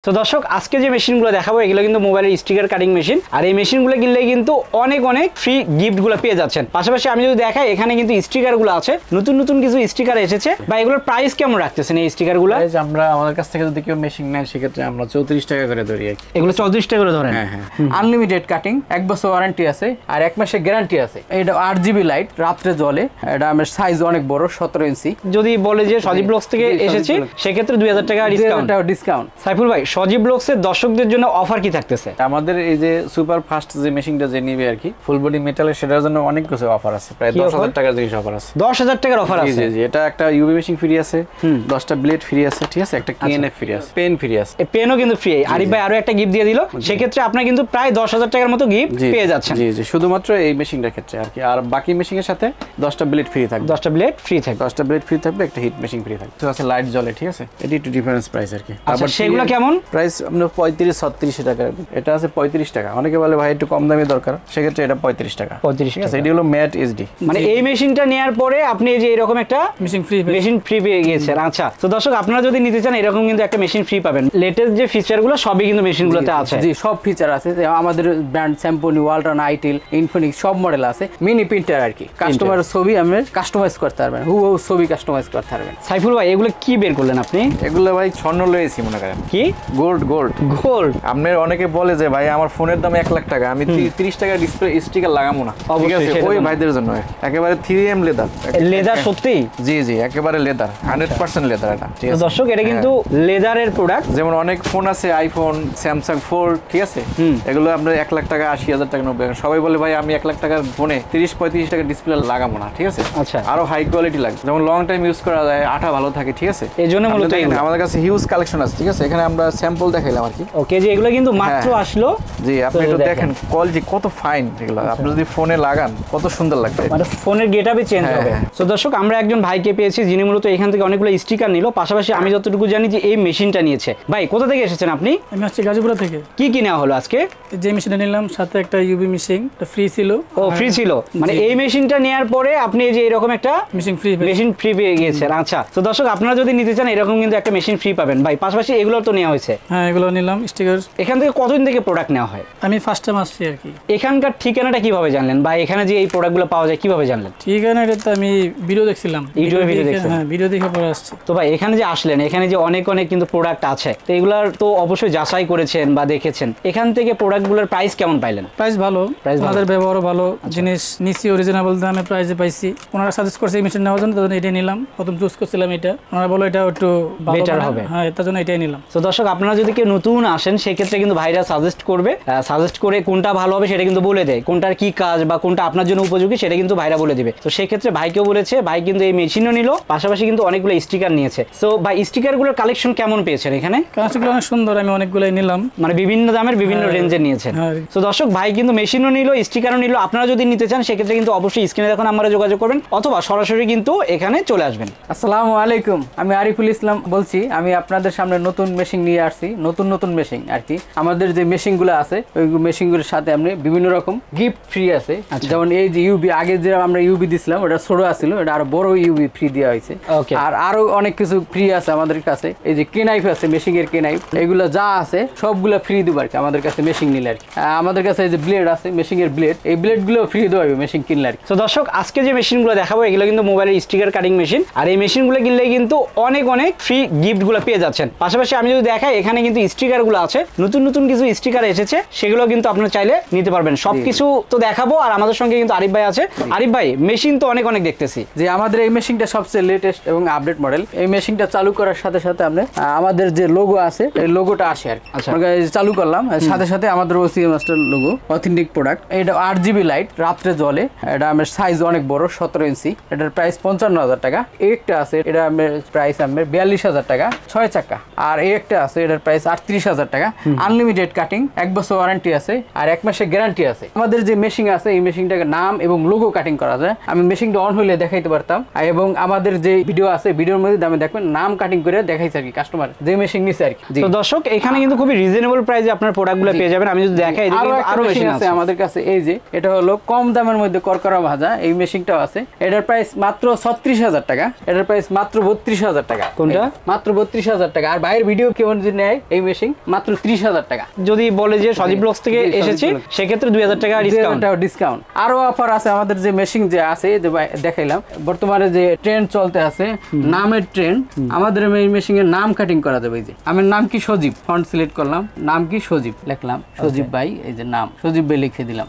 তো দর্শক আজকে যে মেশিনগুলো দেখাবো এগুলো কিন্তু মোবাইলের স্টিকার কাটিং মেশিন। আর এই মেশিনগুলো কিনলে কিন্তু অনেক ফ্রি গিফটগুলো পেয়ে যাচ্ছেন। পাশাপাশি আমি যদি দেখাই এখানে কিন্তু স্টিকারগুলো আছে, নতুন নতুন কিছু স্টিকার এসেছে। বা এগুলোর প্রাইস কেমন রাখতেছেন এই স্টিকারগুলো? আমরা আমাদের কাছ থেকে যদি কেউ মেশিন নেয় সেক্ষেত্রে আমরা 34 টাকা করে ধরি। এগুলো 34 টাকা করে ধরেন? হ্যাঁ, আনলিমিটেড কাটিং, 1 বছর ওয়ারেন্টি আছে আর 1 মাসের গ্যারান্টি আছে। এটা 8 জিবি লাইট, রাত্রে জ্বলে। এটা আমার সাইজ অনেক বড়, 17 ইঞ্চি। যদি বলে যে সজীব ব্লগস থেকে এসেছে সেক্ষেত্রে 2000 টাকা ডিসকাউন্ট। সাইফুল ভাই, সজীব ব্লগসের দর্শকদের জন্য অফার কি থাকতেছে? আমাদের এই যে সুপার ফাস্ট যে মেশিনটা যে নিবে আর কি, ফুল বডি মেটালের, সেটার জন্য অনেক কিছু অফার আছে। প্রায় 10,000 টাকার জিনিস অফার আছে। 10,000 টাকার অফার আছে? জি জি, এটা একটা ইউবি মেশিন ফ্রি আছে, 10টা ব্লেড ফ্রি আছে, ঠিক আছে, একটা কেএনএফ ফ্রি আছে, পেন ফ্রি আছে। এই পেনও কিন্তু ফ্রি। আরিফ ভাই আরো একটা গিফট দিয়ে দিল, সেক্ষেত্রে আপনি কিন্তু প্রায় 10,000 টাকার মতো গিফট পেয়ে যাচ্ছেন। জি জি, শুধুমাত্র এই মেশিনটার ক্ষেত্রে আর কি। আর বাকি মেশিনের সাথে 10টা ব্লেড ফ্রি থাকবে। 10টা ব্লেড ফ্রি থাকবে। 10টা ব্লেড ফ্রি থাকবে, একটা হিট মেশিন ফ্রি থাকবে। তো আছে লাইট জ্বলে, ঠিক আছে। এটি একটু ডিফারেন্স প্রাইস আর কি। আচ্ছা, সেগুলো কেমন প্রাইস? আপনার 35-36 টাকা। এটা আছে 35 টাকা। অনেকে বলে ভাই একটু কম দামি দরকার, সেক্ষেত্রে এটা 35 টাকা। 35 ঠিক আছে। এটি হলো ম্যাট এসডি। মানে এই মেশিনটা নেওয়ার পরে আপনি এই যে এরকম একটা মেশিন ফ্রি পেয়ে গিয়েছেন। আচ্ছা, তো দর্শক আপনারা যদি নিতে চান এরকম কিন্তু একটা মেশিন ফ্রি পাবেন। লেটেস্ট যে ফিচারগুলো সবই কিন্তু মেশিনগুলোতে আছে। জি, সব ফিচার আছে। আমাদের ব্র্যান্ড স্যাম্পনি, ওয়ালটন, আইটেল, ইনফিনিক্স সব মডেল আছে। মিনি প্রিন্টার আর কি, কাস্টমারের ছবি আপনি কাস্টমাইজ করতে পারবেন, হুবহু ছবি কাস্টমাইজ করতে পারবেন। সাইফুল ভাই, এগুলো কি বের করলেন আপনি? এগুলো ভাই স্বর্ণ লয়েছি মনে করেন। কি? গোল্ড। গোল্ড? আপনার অনেকে বলে যে ভাই আমার ফোনের দাম 1 লাখ টাকা, আমি 30 টাকা ডিসপ্লে স্টিকার লাগাবো না। ঠিক আছে, ওই ভাইদের জন্য একেবারে 3M লেদার। সত্যি? জি জি, একেবারে লেদার, 100% লেদার এটা। ঠিক আছে দর্শক, এটা কিন্তু লেদারের প্রোডাক্ট। যেমন অনেক ফোন আছে, আইফোন, স্যামসাং 4, ঠিক আছে, এগুলো আপনার 1 লাখ টাকা, 80,000 টাকা, 90,000। সবাই বলে ভাই আমি 1 লাখ টাকার ফোনে 30-35 টাকা ডিসপ্লে লাগাবো না। ঠিক আছে, আচ্ছা, আরো হাই কোয়ালিটি লাগবে, যেমন লং টাইম ইউজ করা যায়, আঠা ভালো থাকে। ঠিক আছে, এই জন্য মূলত আমাদের কাছে হিউজ কালেকশন আছে। ঠিক আছে, এখানে আমরা স্যাম্পল দেখাইলাম আর কি। ওকে, যে এগুলো কিন্তু মাত্র আসলো। জি, আপনি একটু দেখেন কোয়ালিটি কত ফাইন। এগুলো আপনি যদি ফোনে লাগান কত সুন্দর লাগবে, মানে ফোনের গেটআপই চেঞ্জ হবে। তো দর্শক, আমরা একজন ভাইকে পেয়েছি যিনি মূলত এখান থেকে অনেকগুলো স্টিকার নিল। পাশাপাশি আমি যতটুকু জানি যে এই মেশিনটা নিয়েছে। ভাই, কোথা থেকে এসেছেন আপনি? আমি আসছি গাজীপুর থেকে। কি নেওয়া হলো আজকে? যে মেশিনটা নিলাম সাথে একটা ইউবি মেশিন ফ্রি ছিল। ও, ফ্রি ছিল? মানে এই মেশিনটা নেওয়ার পরে আপনি এই যে এরকম একটা মেশিন ফ্রি পেয়ে গিয়েছেন। আচ্ছা, তো দর্শক আপনারা যদি নিতে চান এরকম কিন্তু একটা মেশিন ফ্রি পাবেন। ভাই, পাশাপাশি এগুলো তো নেওয়া হয়েছে? হ্যাঁ, এগুলো নিলাম স্টিকার। এখান থেকে কতদিন থেকে প্রোডাক্ট নেওয়া হয়? আমি ফার্স্ট টাইম আসছি আর কি। এখানকার ঠিকানাটা কিভাবে জানলেন, বা এখানে যে এই প্রোডাক্টগুলো পাওয়া যায় কিভাবে জানলেন? ঠিকানাটা তো আমি ভিডিও দেখছিলাম, ইউটিউবে ভিডিও দেখছিলাম। হ্যাঁ, ভিডিও দেখে পরে আসছি। তো ভাই, এখানে যে আসলেন এখানে যে অনেক কিন্তু প্রোডাক্ট আছে, তো এগুলার তো অবশ্যই যাচাই করেছেন বা দেখেছেন। এখান থেকে প্রোডাক্টগুলোর প্রাইস কেমন পাইলেন? প্রাইস ভালো, আমাদের ব্যবহারও ভালো। জিনিস নিচ্ছি অরিজিনাল দামে, প্রাইসে পাইছি। ওনারা সাজেস্ট করছে এই মেশিন নেওয়ার জন্য, তার জন্য এটাই নিলাম। প্রথম চুজ করছিলাম এটা, ওনারা বলো এটা একটু বেটার হবে। হ্যাঁ, তার জন্য এটাই নিলাম। তো দর্শক, আপনারা যদি কেউ নতুন আসেন সেক্ষেত্রে কিন্তু ভাইরা সাজেস্ট করে কোনটা ভালো হবে সেটা কিন্তু বলে দেয়, কোনটার কি কাজ বা কোনটা আপনার জন্য উপযোগী সেটা কিন্তু ভাইরা বলে দিবে। তো সেক্ষেত্রে ভাইকেও বলেছে, ভাই কিন্তু এই মেশিনও নিল, পাশাপাশি কিন্তু অনেকগুলো স্টিকার নিয়েছে। তো ভাই, স্টিকারগুলোর কালেকশন কেমন পেয়েছেন এখানে? কালেকশনগুলো অনেক সুন্দর, আমি অনেকগুলোই নিলাম। মানে বিভিন্ন দামের বিভিন্ন রেঞ্জের নিয়েছেন। তো দর্শক, ভাই কিন্তু মেশিনও নিল, স্টিকারও নিল। আপনারা যদি নিতে চান সেক্ষেত্রে কিন্তু অবশ্যই স্ক্রিনে দেখুন আমরা যোগাযোগ করবেন, অথবা সরাসরি কিন্তু এখানে চলে আসবেন। আসসালামু আলাইকুম, আমি আরিফুল ইসলাম বলছি। আমি আপনাদের সামনে নতুন মেশিন নিয়ে আসছি, নতুন মেশিন আর কি। আমাদের যে মেশিনগুলো আছে ওই মেশিনগুলোর সাথে আপনি বিভিন্ন রকম গিফট ফ্রি আছে। যেমন এই যে ইউবি, আগে যে আমরা ইউবি দিছিলাম ওটা ছোট ছিল, এটা আরো বড় ইউবি ফ্রি দেওয়া হয়েছে। আর আরো অনেক কিছু ফ্রি আছে আমাদের কাছে। এই যে কেনাইফ আছে, মেশিনের কেনাইফ, এগুলো যা আছে সবগুলো ফ্রি দেবো আর কি আমাদের কাছে মেশিন নিলে আর কি। আমাদের কাছে এই যে ব্লেড আছে, মেশিনের ব্লেড, এই ব্লেড গুলো ফ্রি দেওয়া হবে মেশিন কিনলে আর কি। তো দর্শক, আজকে যে মেশিনগুলো দেখাবো এগুলো কিন্তু মোবাইলের স্টিকার কাটিং মেশিন। আর এই মেশিনগুলো কিনলে কিন্তু অনেক ফ্রি গিফটগুলো পেয়ে যাচ্ছেন। পাশাপাশি আমি যদি দেখাই এখানে কিন্তু স্টিকারগুলো আছে, নতুন কিছু স্টিকার এসেছে, সেগুলো কিন্তু আপনারা চাইলে নিতে পারবেন। সবকিছু তো দেখাবো। আর আমাদের সঙ্গে কিন্তু আরিফ ভাই আছে। আরিফ ভাই, মেশিন তো অনেক দেখতেছি যে আমাদের এই মেশিনটা সবচেয়ে লেটেস্ট এবং আপডেট মডেল। এই মেশিনটা চালু করার সাথে সাথে আপনি আমাদের যে লোগো আছে এই লোগোটা আসে আর কি। চালু করলাম সাথে সাথে আমাদের OC master logo, authentic product. এটা 8 জিবি লাইট, রাত্রে জ্বলে। এটা আমার সাইজ অনেক বড়, 17 ইঞ্চি। এটার প্রাইস 55,000 টাকা। একটা আছে, এটা আমার প্রাইস আমার 42,000 টাকা, 6 চাকা। আর একটা আছে, এটার প্রাইস 38,000 টাকা। আনলিমিটেড কাটিং, 1 বছর ওয়ারেন্টি আছে আর 1 মাসের গ্যারান্টি আছে। আমাদের যে মেশিন আছে এই মেশিনটাকে নাম এবং লোগো কাটিং করা যায়। আমি মেশিনটা অন হইলে দেখাইতে পারতাম, এবং আমাদের যে ভিডিও আছে ভিডিওর মধ্যে দামে দেখবেন নাম কাটিং করে দেখাইছে আর কি কাস্টমার যে মেশিন নিছে আর কি। তো দর্শক, এখানে কিন্তু খুবই রিজনেবল প্রাইসে আপনার প্রোডাক্টগুলো পেয়ে যাবেন। আমি যদি দেখাই আরো মেশিন আছে আমাদের কাছে। এই যে এটা হলো কম দামের মধ্যে করকরা ভাজা, এই মেশিনটাও আছে। এটার প্রাইস মাত্র 36,000 টাকা। এটার প্রাইস মাত্র 32,000 টাকা। কোনটা? মাত্র 32,000 টাকা। আর বাইরের ভিডিও কেউ যদি যদি নেয় এই মেশিন মাত্র 30,000 টাকা। যদি বলে যে সজীব ব্লগস থেকে এসেছি সেক্ষেত্রে 2000 টাকা ডিসকাউন্ট। আরো অফার আছে আমাদের যে মেশিন যে আছে যে দেখাইলাম, বর্তমানে যে ট্রেন্ড চলতে আছে নামের ট্রেন্ড, আমাদের এই মেশিনের নাম কাটিং করা যাবে। এই যে আমার নাম কি সজীব, ফন্ট সিলেক্ট করলাম, নাম কি সজীব লিখলাম, সজীব ভাই, এই যে নাম সজীব ভাই লিখে দিলাম,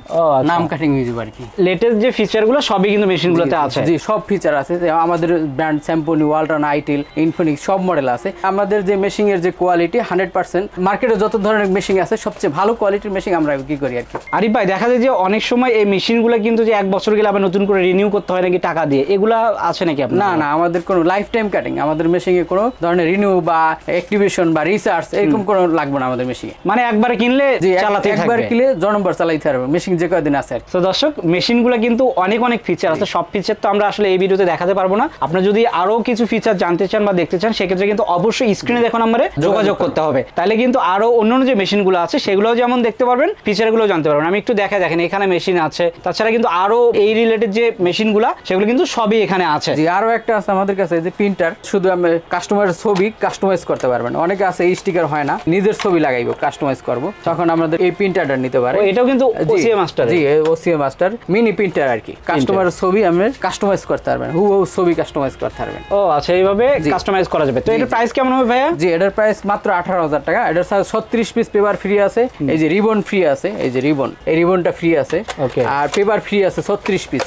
নাম কাটিং হয়ে যাবে আর কি। লেটেস্ট যে ফিচারগুলো সবই কিন্তু মেশিনগুলোতে আছে। জি, সব ফিচার আছে। আমাদের ব্র্যান্ড স্যাম্পনি, ওয়ালটন, আইটেল, ইনফিনিক্স সব মডেল আছে। আমাদের যে মেশিন এর যে কোয়ালিটি 100%, মার্কেটে যত ধরনের মেশিন আছে সবচেয়ে ভালো কোয়ালিটির মেশিন আমরা কি করি আর কি। আরিফ ভাই, দেখা যায় যে অনেক সময় এই মেশিনগুলো কিন্তু যে 1 বছর গেলে আবার নতুন করে রিনিউ করতে হয় নাকি টাকা দিয়ে, এগুলা আছে নাকি আপনার? না, আমাদের কোনো লাইফ টাইম কাটিং, আমাদের মেশিনে কোনো ধরনের রিনিউ বা অ্যাক্টিভেশন বা রিসার্চ এরকম কোনো লাগবে না আমাদের মেশিনে। মানে একবার কিনলে চালাতে থাকবে, একবার কিনলে জনম্বর চালাইতে পারবে মেশিন যে কয়দিন আছে। তো দর্শক, মেশিনগুলো কিন্তু অনেক ফিচার আছে। সব ফিচার তো আমরা আসলে এই ভিডিওতে দেখাতে পারবো না। আপনারা যদি আরো কিছু ফিচার জানতে চান বা দেখতে চান সেক্ষেত্রে কিন্তু অবশ্যই স্ক্রিনে দেখো নম্বরে যোগাযোগ করতে হবে। তাহলে কিন্তু আরো অন্যান্য যে মেশিনগুলো আছে সেগুলোও যেমন দেখতে পারবেন, ফিচারগুলো জানতে পারবেন। আমি একটু দেখেন এখানে মেশিন আছে, তাছাড়া কিন্তু আরো এই রিলেটেড যে মেশিনগুলো সেগুলো কিন্তু সবই এখানে আছে। জি, আরো একটা আছে আমাদের কাছে যে প্রিন্টার, শুধু আমি কাস্টমারের ছবি কাস্টমাইজ করতে পারবেন। অনেকে আছে স্টিকার হয় না, নিজের ছবি লাগাইবো, কাস্টমাইজ করব, তখন আমাদের এই প্রিন্টারটা নিতে পারে। এটাও কিন্তু ওসিএ মাস্টার। জি, ওসিএ মাস্টার মিনি প্রিন্টার আর কি। কাস্টমারের ছবি আপনি কাস্টমাইজ করতে পারবেন, হুবহু ছবি কাস্টমাইজ করতে পারবেন। ও আচ্ছা, এইভাবে কাস্টমাইজ করা যাবে। তো এটার প্রাইস কেমন হবে ভাইয়া? জি, এটার প্রাইস মাত্র 18,000 টাকা। এটার সাথে 36 পিস পেপার ফ্রি আছে, এই যে রিবন ফ্রি আছে, এই যে রিবন, এই রিবনটা ফ্রি আছে, ওকে, আর পেপার ফ্রি আছে 36 পিস।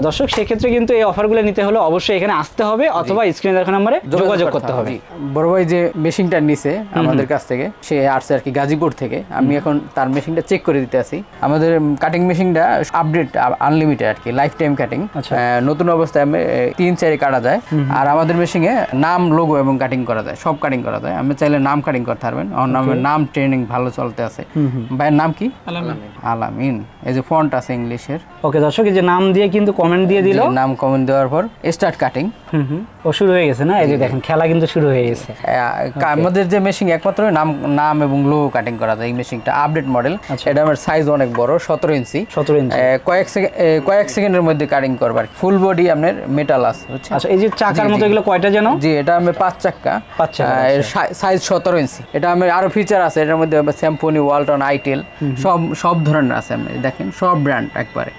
দর্শক, সেক্ষেত্রে কিন্তু এই অফারগুলো নিতে হলে অবশ্যই এখানে আসতে হবে অথবা স্ক্রিনে দেখা নম্বরে যোগাযোগ করতে হবে। বড় ভাই যে মেশিনটা নিছে আমাদের কাছ থেকে, সে আসছে আর কি গাজীপুর থেকে। আমি এখন তার মেশিনটা চেক করে দিতে আসি। আমাদের কাটিং মেশিনটা আপডেট আনলিমিটেড আর কি, লাইফ টাইম কাটিং। নতুন অবস্থায় 3-4 কাটা যায়। আর আমাদের মেশিনে নাম, লোগো এবং কাটিং করা যায়, সব কাটিং করা যায়। আমি চাইলে নাম কাটিং করতে পারবেন। আমার নাম ট্রেনিং ভালো চলতে আছে। ভাইয়ের নাম কি? আলামিন। এই যে ফন্ট আছে ইংলিশের। ওকে দর্শক, এই যে নাম দিয়ে কিন্তু কমেন্ট দিয়ে দিল, নাম কমেন্ট দেওয়ার পর স্টার্ট কাটিং। ও শুরু হয়ে গেছে না? এই যে দেখেন খেলা কিন্তু শুরু হয়ে গেছে। আমাদের যে মেশিন একমাত্র নাম এবং লোগো কাটিং করা যায়। এই মেশিনটা আপডেট মডেল। এটা আমার সাইজ অনেক বড়, 17 ইঞ্চি। কয়েক সেকেন্ডের মধ্যে কাটিং করবার। ফুল বডি আপনার মেটাল আছে। আচ্ছা, এই যে চাকার মতো এগুলো কয়টা যেন? জি, এটা আমি 5 চাকা, সাইজ 17 ইঞ্চি। এটা আমি আরো ফিচার আছে এটার মধ্যে, স্যাম্পনি, ওয়ালটন, আইটেল সব ধরনের আছে। আপনি দেখেন সব ব্র্যান্ড একবারে।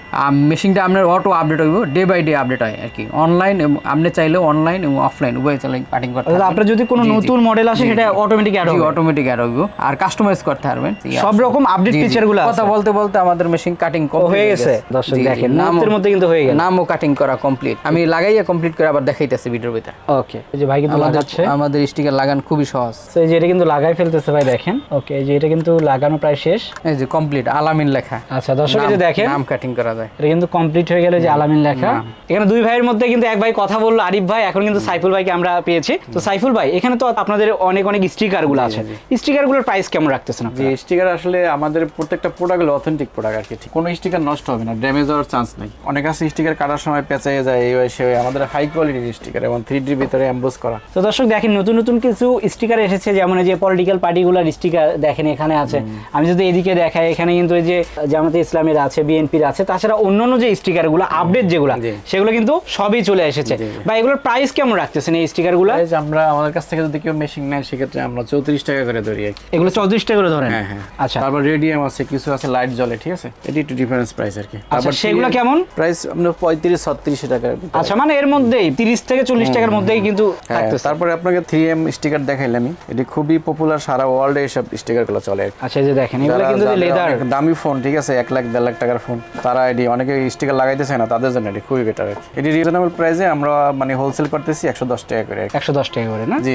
মেশিনটা আপনার অটো আপডেট হইব, ডে বাই ডে আপডেট হয় আর কি। অনলাইন, আপনি চাইলে অনলাইন এবং অফলাইন উভয় চাইলে কাটিং করতে পারবেন। আপনার যদি কোনো নতুন মডেল আসে সেটা অটোমেটিক অ্যাড হবে, অটোমেটিক অ্যাড হইব, আর কাস্টমাইজ করতে পারবেন। সব রকম আপডেট ফিচারগুলো আছে। কথা বলতে আমাদের মেশিন কাটিং হয়ে গেছে। দর্শক দেখেন, নামের মধ্যে কিন্তু হয়ে গেল, নামও কাটিং করা কমপ্লিট। আমি লাগাইয়া কমপ্লিট করে আবার দেখাইতেছি ভিডিওর ভিতর। ওকে, এই যে ভাই কিন্তু লাগাচ্ছে। আমাদের স্টিকার লাগান খুবই সহজ। তো এই যে এটা কিন্তু লাগাই ফেলতেছে ভাই, দেখেন। ওকে, এই যে এটা কিন্তু লাগানো প্রায় শেষ। এই যে কমপ্লিট, আলামিন লেখা। আচ্ছা দর্শক, এই যে দেখেন নাম কাটিং করা যায়। এটা কিন্তু কমপ্লিট হয়ে গেল, যে আলামিন লেখা। এখানে দুই ভাইয়ের মধ্যে কিন্তু এক ভাই কথা বললো, আরিফ ভাই। এখন কিন্তু সাইফুল ভাইকে আমরা পেয়েছি। তো সাইফুল ভাই, এখানে তো আপনাদের অনেক স্টিকার গুলো আছে। স্টিকার গুলোর প্রাইস কেমন রাখতেছেন? যে স্টিকার আসলে আমাদের প্রত্যেকটা প্রোডাক্ট হলো অথেন্টিক প্রোডাক্ট আর কি। কোনো স্টিকার নষ্ট হবে না, ড্যামেজ হওয়ার চান্স নাই। অনেক আছে স্টিকার কাটার সময় পেঁচাইয়ে যায়, এই সে। আমাদের হাই কোয়ালিটির স্টিকার এবং 3D ভিতরে এমবোস করা। তো দর্শক দেখেন, নতুন কিছু স্টিকার এসেছে, যেমন এই যে পলিটিক্যাল পার্টিগুলোর স্টিকার দেখেন এখানে আছে। আমি যদি এদিকে দেখাই, এখানে কিন্তু এই যে জামাতে ইসলামের আছে, বিএনপির আছে, তাছাড়া অন্যান্য যে স্টিকার গুলো আপডেট যেগুলো সেগুলো কিন্তু সবই চলে এসেছে। বা এগুলোর প্রাইস কেমন রাখতেছেন এই স্টিকার গুলো? আমরা আমাদের কাছ থেকে যদি কেউ মেশিন নেয় সেক্ষেত্রে আমরা 34 টাকা করে ধরি আর কি। এগুলো 34 টাকা করে ধরেন? হ্যাঁ। আচ্ছা, তারপর রেডিয়াম আছে, কিছু আছে লাইট জ্বলে, ঠিক আছে। এটি একটু ডিফারেন্স প্রাইস আর কি। তারপর সেগুলো কেমন প্রাইস? আপনার 35-36 টাকা। আচ্ছা, মানে এর মধ্যেই 30 থেকে 40 টাকার মধ্যেই কিন্তু থাকতেছে। তারপরে আপনাকে 3M স্টিকার দেখাইলাম। এটি খুবই পপুলার, সারা ওয়ার্ল্ডে এইসব স্টিকার গুলো চলে। আচ্ছা, এই যে দেখেন, এগুলো কিন্তু লেদার, দামি ফোন, ঠিক আছে, 1 লাখ 1.5 লাখ টাকার ফোন, তারা এটি অনেকে স্টিকার লাগাইতেছে না, তাদের জন্য এটি খুবই বেটার। এটি রিজনেবল প্রাইসে আমরা মানে হোলসেল করতেছি 110 টাকা করে। 110 টাকা করে না? জি।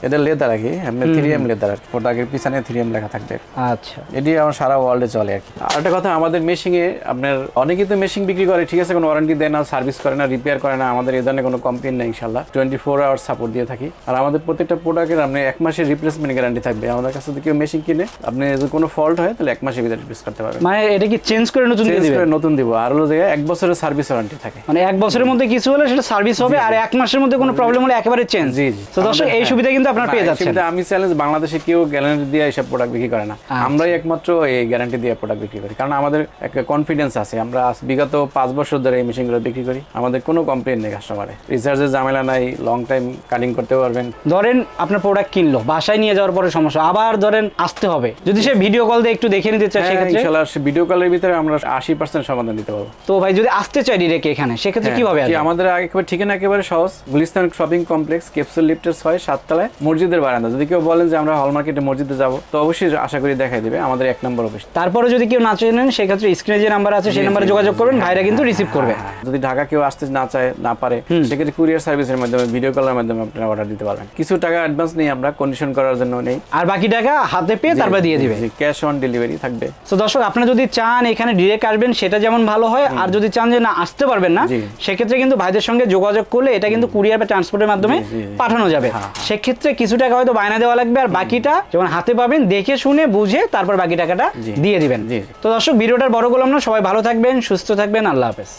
এটা লেদার আর কি, 3M লেদার আর কি। প্রোডাক্টের পিছনে 3M লেখা থাকবে। আচ্ছা, এটি আমার সারা ওয়ার্ল্ডে চলে আর কি। আরেকটা কথা, আমাদের মেশিনে আপনার অনেকেই তো মেশিন বিক্রি করে, ঠিক আছে, কোনো ওয়ারেন্টি দেয় না, সার্ভিস করে না, রিপেয়ার করে না। আমাদের এই ধরনের কোনো কমপ্লেইন নেই ইনশাআল্লাহ। 24 আওয়ার সাপোর্ট দিয়ে থাকি। আর আমাদের প্রত্যেকটা প্রোডাক্টের আপনি 1 মাসের রিপ্লেসমেন্ট গ্যারান্টি থাকবে। আমাদের কাছে যদি কেউ মেশিন কিনে, আপনি যদি কোনো ফল্ট হয় তাহলে 1 মাসের ভিতরে রিপ্লেস করতে পারবেন। মানে এটা কি চেঞ্জ করে নতুন দিয়ে দিবেন? নতুন দিব। আর হলো যে 1 বছরের সার্ভিস ওয়ারেন্টি থাকে। মানে 1 বছরের মধ্যে কিছু হলে সেটা সার্ভিস হবে, আর এক মাসের মধ্যে কোনো প্রবলেম হলে একেবারে চেঞ্জ। জি জি। তো দর্শক এই সুবিধা কিন্তু আপনারা পেয়ে যাচ্ছেন। আমি চ্যালেঞ্জ, বাংলাদেশে কেউ গ্যারান্টি দিয়ে এইসব প্রোডাক্ট বিক্রি করে না, আমরাই একমাত্র এই গ্যারান্টি দিয়ে প্রোডাক্ট বিক্রি করি। কারণ আমাদের একটা কনফিডেন্স আছে, আমরা বিগত 5 বছর ধরে এই মেশিনগুলো বিক্রি করি, আমাদের কোনো কমপ্লেন নেই কাস্টমারে, রিচার্জের ঝামেলা নাই, লং টাইম কাটিং করতে পারবেন। ধরেন আপনার প্রোডাক্ট কিনলো, বাসায় নিয়ে যাওয়ার পরে সমস্যা, আবার ধরেন আসতে হবে, যদি সে ভিডিও কল দিয়ে একটু দেখে নিতে চায় সেক্ষেত্রে ইনশাআল্লাহ ভিডিও কলের ভিতরে আমরা 80% সমাধান দিতে পারবো। তো ভাই যদি আসতে চাই ডিরেক্ট এখানে সেক্ষেত্রে কিভাবে আসবে? আমাদের একেবারে ঠিকানা একেবারে সহজ, গুলিস্তান শপিং কমপ্লেক্স, ক্যাপসুল লিফটের 6-7 তলায়, মসজিদের বারান্দা। যদি কেউ বলেন যে আমরা হল মার্কেটে মসজিদে যাব, তো অবশ্যই আশা করি দেখাই দিবে, আমাদের 1 নম্বর অফিস। তারপরে যদি কেউ না চেনেন সেক্ষেত্রে স্ক্রিনে যে নাম্বার আছে সেই নাম্বারে যোগাযোগ করবেন, ভাইরা কিন্তু রিসিভ করবে। যদি ঢাকা কেউ আসতে না চায়, না পারে, সেক্ষেত্রে কুরিয়ার সার্ভিসের মাধ্যমে, ভিডিও কলের মাধ্যমে আপনারা অর্ডার দিতে পারবেন। কিছু টাকা অ্যাডভান্স নেই আমরা, কন্ডিশন করার জন্য নেই, আর বাকি টাকা হাতে পেয়ে তারপর দিয়ে দিবে, ক্যাশ অন ডেলিভারি থাকবে। তো দর্শক আপনারা যদি চান এখানে ডিরেক্ট আসবেন সেটা যেমন ভালো হয়, আর যদি চান যে না আসতে পারবেন না সেক্ষেত্রে কিন্তু ভাইদের সঙ্গে যোগাযোগ করলে এটা কিন্তু কুরিয়ার বা ট্রান্সপোর্টের মাধ্যমে পাঠানো যাবে। সেক্ষেত্রে কিছু টাকা হয়তো বায়না দেওয়া লাগবে, আর বাকিটা যখন হাতে পাবেন দেখে শুনে বুঝে তারপর বাকি টাকাটা দিয়ে দিবেন। তো দর্শক ভিডিওটার বড় করলাম না, সবাই ভালো থাকবেন, সুস্থ থাকবেন, আল্লাহ হাফেজ।